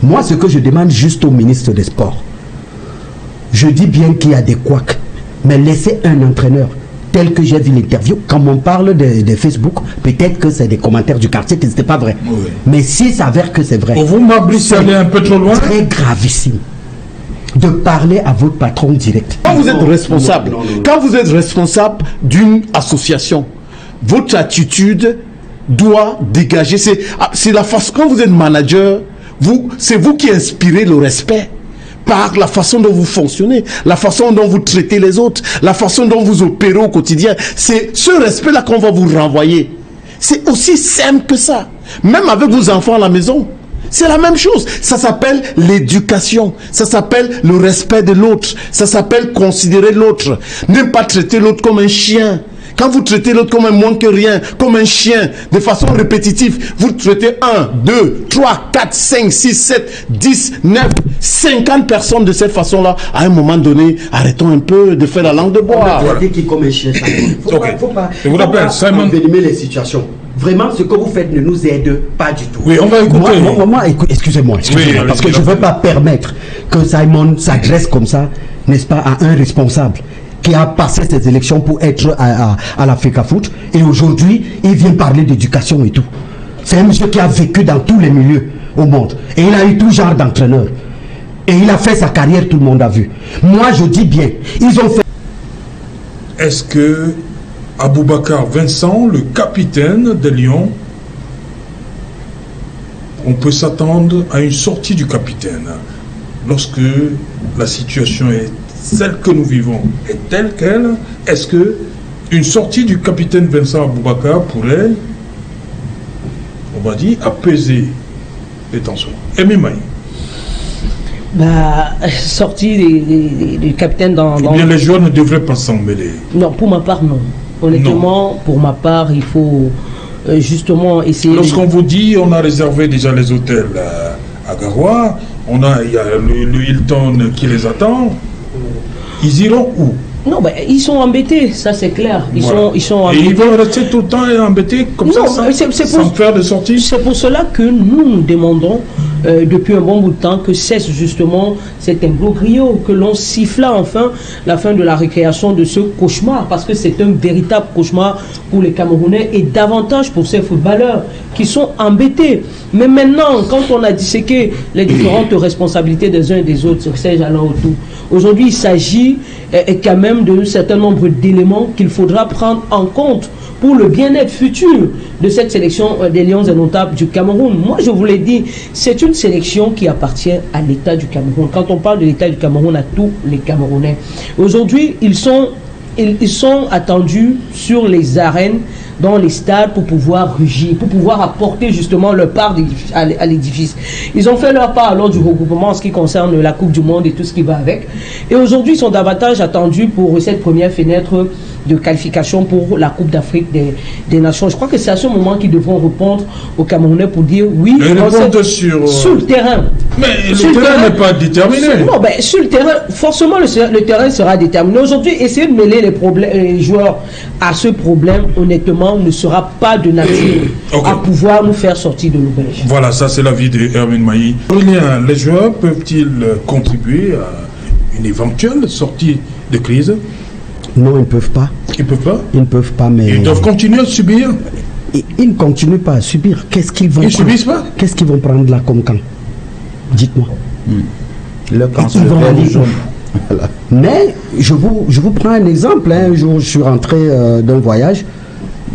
Moi, ce que je demande juste au ministre des Sports, je dis bien qu'il y a des couacs, mais laissez un entraîneur tel que j'ai vu l'interview, quand on parle de Facebook, peut-être que c'est des commentaires du quartier que ce n'était pas vrai. Oui. Mais s'il s'avère que c'est vrai, pour vous, Mablis, aller un peu trop loin, très gravissime de parler à votre patron direct. Quand vous êtes responsable, quand vous êtes responsable d'une association, votre attitude doit dégager. C'est la façon, quand vous êtes manager, c'est vous qui inspirez le respect par la façon dont vous fonctionnez, la façon dont vous traitez les autres, la façon dont vous opérez au quotidien. C'est ce respect-là qu'on va vous renvoyer. C'est aussi simple que ça. Même avec vos enfants à la maison, c'est la même chose. Ça s'appelle l'éducation. Ça s'appelle le respect de l'autre. Ça s'appelle considérer l'autre. Ne pas traiter l'autre comme un chien. Quand vous traitez l'autre comme un moins que rien, comme un chien, de façon répétitive, vous traitez 1, 2, 3, 4, 5, 6, 7, 10, 9, 50 personnes de cette façon-là. À un moment donné, arrêtons un peu de faire la langue de bois. Traiter qui comme un chien, ça. Faut pas envenimer les situations. Vraiment, ce que vous faites ne nous aide pas du tout. Oui, on va écouter. Moi, excusez-moi, parce que je ne veux pas permettre que Simon s'adresse comme ça, n'est-ce pas, à un responsable qui a passé ces élections pour être à l'Africa Foot, et aujourd'hui, il vient parler d'éducation et tout. C'est un monsieur qui a vécu dans tous les milieux au monde, et il a eu tout genre d'entraîneur. Et il a fait sa carrière, tout le monde a vu. Moi, je dis bien, ils ont fait... Est-ce que Aboubacar Vincent, le capitaine de Lyon, on peut s'attendre à une sortie du capitaine lorsque la situation est celle que nous vivons est telle qu'elle? Est-ce que une sortie du capitaine Vincent Aboubacar pourrait, on va dire, apaiser les tensions? Aimé Maï. Sortie du capitaine dans... Ou bien les joueurs ne devraient pas s'en mêler? Non, pour ma part, non. Honnêtement, non. Pour ma part, il faut justement essayer... Lorsqu'on vous dit, on a réservé déjà les hôtels à Garoua, il y a le Hilton qui les attend, ils iront où? Non, ils sont embêtés, ça c'est clair. Ils sont embêtés. Et ils vont rester tout le temps embêtés comme ça, sans faire de sortie? C'est pour cela que nous demandons depuis un bon bout de temps que cesse justement cet imbroglio, que l'on siffla enfin la fin de la récréation de ce cauchemar, parce que c'est un véritable cauchemar pour les Camerounais et davantage pour ces footballeurs qui sont embêtés. Mais maintenant, quand on a disséqué les différentes responsabilités des uns et des autres, c'est allant autour. Aujourd'hui, il s'agit quand même d'un certain nombre d'éléments qu'il faudra prendre en compte pour le bien-être futur de cette sélection des Lions indomptables du Cameroun. Moi, je vous l'ai dit, c'est une sélection qui appartient à l'État du Cameroun. Quand on parle de l'État du Cameroun, à tous les Camerounais. Aujourd'hui, ils sont attendus sur les arènes, dans les stades, pour pouvoir rugir, pour pouvoir apporter justement leur part à l'édifice. Ils ont fait leur part lors du regroupement en ce qui concerne la Coupe du Monde et tout ce qui va avec. Et aujourd'hui, ils sont davantage attendus pour cette première fenêtre de qualification pour la Coupe d'Afrique des Nations. Je crois que c'est à ce moment qu'ils devront répondre aux Camerounais pour dire oui. Sur le terrain. Mais le terrain n'est pas déterminé. Non, sur le terrain, forcément le terrain sera déterminé. Aujourd'hui, essayer de mêler les joueurs à ce problème, honnêtement, ne sera pas de nature à pouvoir nous faire sortir de l'auberge. Voilà, ça c'est l'avis de Hermine Maï. Les joueurs peuvent-ils contribuer à une éventuelle sortie de crise? Non, ils ne peuvent pas. Ils ne peuvent pas? Ils ne peuvent pas, mais... Ils doivent continuer à subir? Ils ne continuent pas à subir. Qu'est-ce qu'ils vont prendre? Subissent pas? Qu'est-ce qu'ils vont prendre là comme camp? Dites-moi. Le camp voilà. Mais je vous prends un exemple. Un jour, je suis rentré d'un voyage.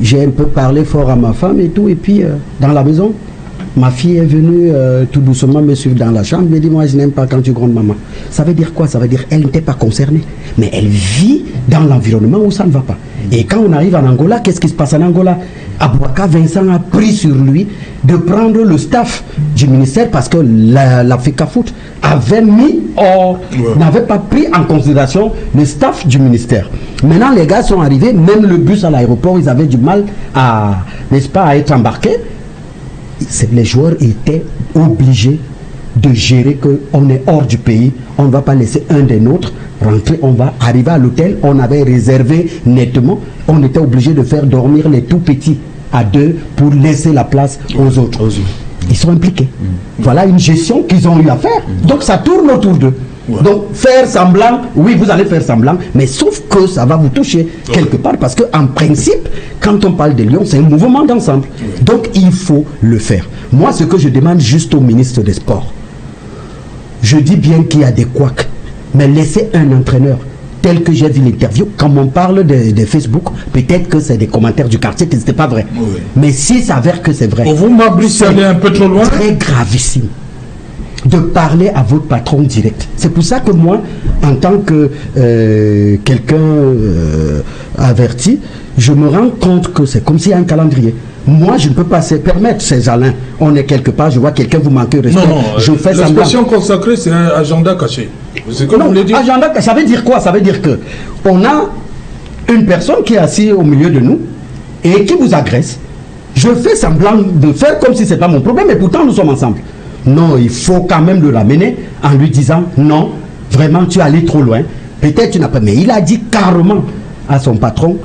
J'ai un peu parlé fort à ma femme et tout. Et puis, dans la maison, ma fille est venue tout doucement me suivre dans la chambre. Elle me dit, moi, je n'aime pas quand tu grondes, maman. Ça veut dire quoi? Ça veut dire qu'elle n'était pas concernée. Mais elle vit dans l'environnement où ça ne va pas. Et quand on arrive en Angola, qu'est-ce qui se passe en Angola? Aboubacar Vincent a pris sur lui de prendre le staff du ministère parce que l'Africa Foot avait n'avait pas pris en considération le staff du ministère. Maintenant, les gars sont arrivés, même le bus à l'aéroport, ils avaient du mal à être embarqués. Les joueurs étaient obligés de gérer qu'on est hors du pays, on ne va pas laisser un des nôtres rentrer, on va arriver à l'hôtel, on avait réservé nettement, on était obligé de faire dormir les tout petits à deux pour laisser la place aux autres. ils sont impliqués. Voilà une gestion qu'ils ont eu à faire. Donc ça tourne autour d'eux. Ouais. Donc faire semblant, oui vous allez faire semblant, mais sauf que ça va vous toucher quelque part, parce qu'en principe, quand on parle des Lions, c'est un mouvement d'ensemble. Donc il faut le faire. Moi, ce que je demande juste au ministre des Sports, je dis bien qu'il y a des couacs, mais laissez un entraîneur, tel que j'ai vu l'interview, quand on parle de Facebook, peut-être que c'est des commentaires du quartier, que ce n'était pas vrai. Oui. Mais s'il s'avère que c'est vrai, pour vous, Mabrice, aller un peu trop loin, très gravissime de parler à votre patron direct. C'est pour ça que moi, en tant que quelqu'un averti, je me rends compte que c'est comme s'il y a un calendrier. Moi, je ne peux pas se permettre, ces Alain. On est quelque part, je vois quelqu'un vous manquer de respect. Non, je fais semblant. L'expression consacrée, c'est un agenda caché. C'est comme vous l'avez dit. Agenda, ça veut dire quoi? Ça veut dire que on a une personne qui est assise au milieu de nous et qui vous agresse. Je fais semblant de faire comme si ce n'était pas mon problème, et pourtant nous sommes ensemble. Non, il faut quand même le ramener en lui disant non, vraiment tu es allé trop loin. Peut-être tu n'as pas. Mais il a dit carrément à son patron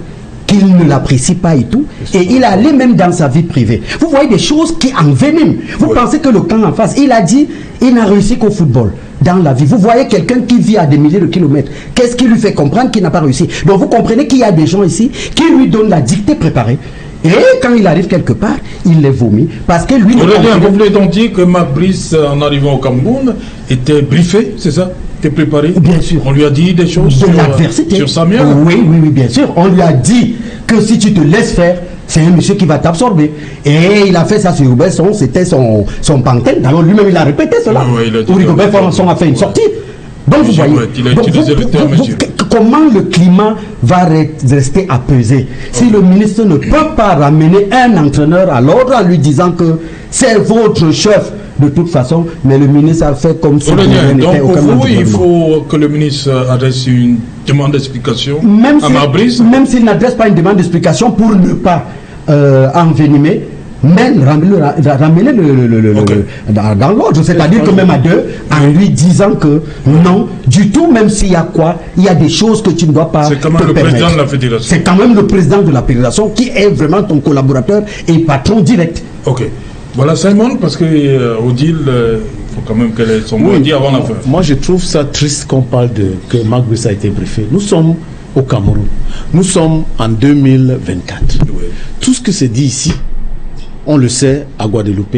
qu'il ne l'apprécie pas et tout. Et il allait même dans sa vie privée. Vous voyez des choses qui enveniment. Vous pensez que le camp en face, il a dit, il n'a réussi qu'au football. Dans la vie, vous voyez quelqu'un qui vit à des milliers de kilomètres. Qu'est-ce qui lui fait comprendre qu'il n'a pas réussi? Donc vous comprenez qu'il y a des gens ici qui lui donnent la dictée préparée. Et quand il arrive quelque part, il les vomit. Parce que lui... Vous voulez donc dire que Mabrice, en arrivant au Cameroun, était briefé, c'est ça? Était préparé? Bien sûr. On lui a dit des choses de l'adversité. Sur Samuel? Oui, bien sûr. On lui a dit que si tu te laisses faire, c'est un monsieur qui va t'absorber. Et il a fait ça sur Robinson, c'était son pantenne. Alors lui-même, il a répété cela. Rigobert Foranson a fait une sortie. Donc vous voyez, il a utilisé le terme, monsieur. Comment le climat va rester apaisé si le ministre ne peut pas ramener un entraîneur à l'ordre en lui disant que c'est votre chef de toute façon, mais le ministre a fait comme si donc pour vous, il faut que le ministre adresse une demande d'explication à Mabrice. Même s'il n'adresse pas une demande d'explication pour ne pas envenimer, mais ramener dans l'ordre, c'est-à-dire que même à deux, en lui disant que non, du tout, même s'il y a quoi, il y a des choses que tu ne dois pas. C'est quand même le président de la fédération. C'est quand même le président de la fédération qui est vraiment ton collaborateur et patron direct. Ok. Voilà Simon, parce que Odile, il faut quand même qu'elle ait son mot à dire avant la fin. Moi je trouve ça triste qu'on parle que Mabrice a été briefé. Nous sommes au Cameroun. Nous sommes en 2024. Oui. Tout ce que c'est dit ici, on le sait à Guadeloupe,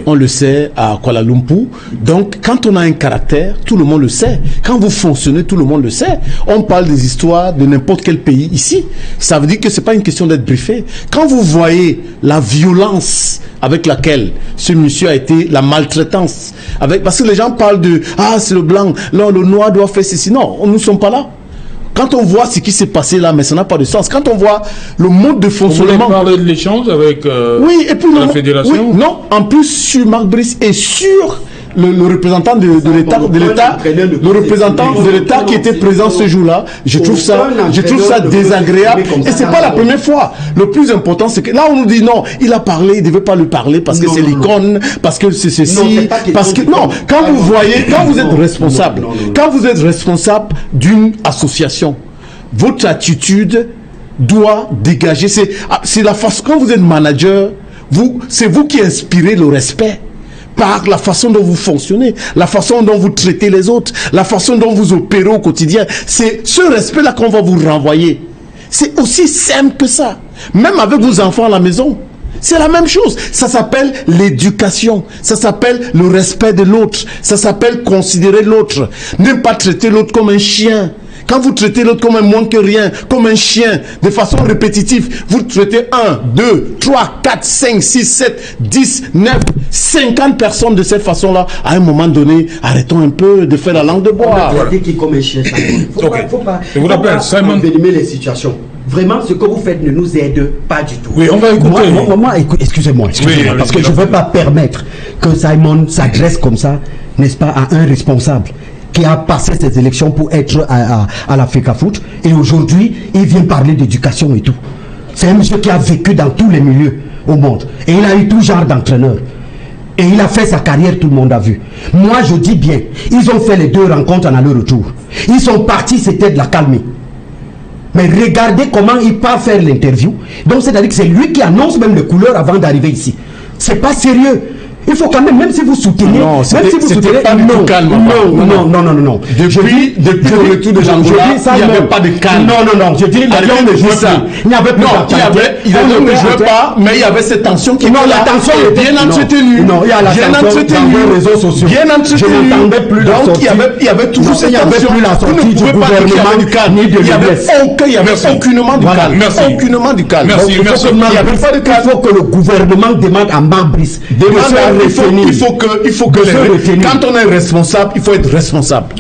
on le sait à Kuala Lumpur. Donc, quand on a un caractère, tout le monde le sait. Quand vous fonctionnez, tout le monde le sait. On parle des histoires de n'importe quel pays ici. Ça veut dire que c'est pas une question d'être briefé. Quand vous voyez la violence avec laquelle ce monsieur a été, la maltraitance, parce que les gens parlent de « Ah, c'est le blanc, non, le noir doit faire ceci ». Non, nous ne sommes pas là. Quand on voit ce qui s'est passé là, mais ça n'a pas de sens. Quand on voit le mode de fonctionnement... Vous voulez parler de l'échange avec oui, et puis la fédération? Oui, non, en plus sur Mabrice et sur le représentant de l'État, le représentant de l'État qui était présent ce jour-là, je trouve ça désagréable. Et c'est pas la première fois. Le plus important, c'est que là on nous dit non, il a parlé, il devait pas le parler parce que c'est l'icône, parce que c'est ceci, parce que non. Quand vous voyez, quand vous êtes responsable d'une association, votre attitude doit dégager. C'est la façon, quand vous êtes manager, c'est vous qui inspirez le respect. Par la façon dont vous fonctionnez, la façon dont vous traitez les autres, la façon dont vous opérez au quotidien. C'est ce respect-là qu'on va vous renvoyer. C'est aussi simple que ça. Même avec vos enfants à la maison, c'est la même chose. Ça s'appelle l'éducation. Ça s'appelle le respect de l'autre. Ça s'appelle considérer l'autre. Ne pas traiter l'autre comme un chien. Quand vous traitez l'autre comme un moins que rien, comme un chien, de façon répétitive, vous traitez 1, 2, 3, 4, 5, 6, 7, 10, 9, 50 personnes de cette façon-là. À un moment donné, arrêtons un peu de faire la langue de bois. On a dit comme un chien. Faut pas je vous rappelle, Simon, envenimer les situations. Vraiment, ce que vous faites ne nous aide pas du tout. Oui, on va écouter. Excusez-moi, parce que je ne veux pas permettre que Simon s'adresse comme ça, n'est-ce pas, à un responsable qui a passé ces élections pour être à l'Africa Foot, et aujourd'hui il vient parler d'éducation et tout. C'est un monsieur qui a vécu dans tous les milieux au monde et il a eu tout genre d'entraîneur et il a fait sa carrière, tout le monde a vu. Moi je dis bien, ils ont fait les 2 rencontres en aller-retour, ils sont partis, c'était de la calmie. Mais regardez comment il part faire l'interview. Donc c'est-à-dire que c'est lui qui annonce même les couleurs avant d'arriver ici. C'est pas sérieux. Il faut quand même si vous soutenez, Non, même c'était- si vous c'était soutenez, pas du tout calme, non. Depuis le retour de Angola, il n'y avait pas de calme. Non, je dis Arrêtez de jouer ça. Il n'y avait plus Non, il ne jouait pas, mais il y avait cette tension qui était la là, tension et était bien entretenue. Non, il y a la bien tension entretenue. dans les réseaux sociaux. Bien entretenue. Je n'entendais plus la Donc, sortie. il y avait toujours Non, cette il n'y avait tension. plus la Vous sortie ne du pouvez pas dire qu'il y avait gouvernement du calme. ni de Il n'y avait l'UDES. Merci. aucunement du Voilà, calme. merci. Aucunement du calme. Merci, Donc, il faut merci. que- il n'y avait pas de calme. Il faut que le gouvernement demande à Mambris Il faut que quand quand on est responsable, il faut être responsable.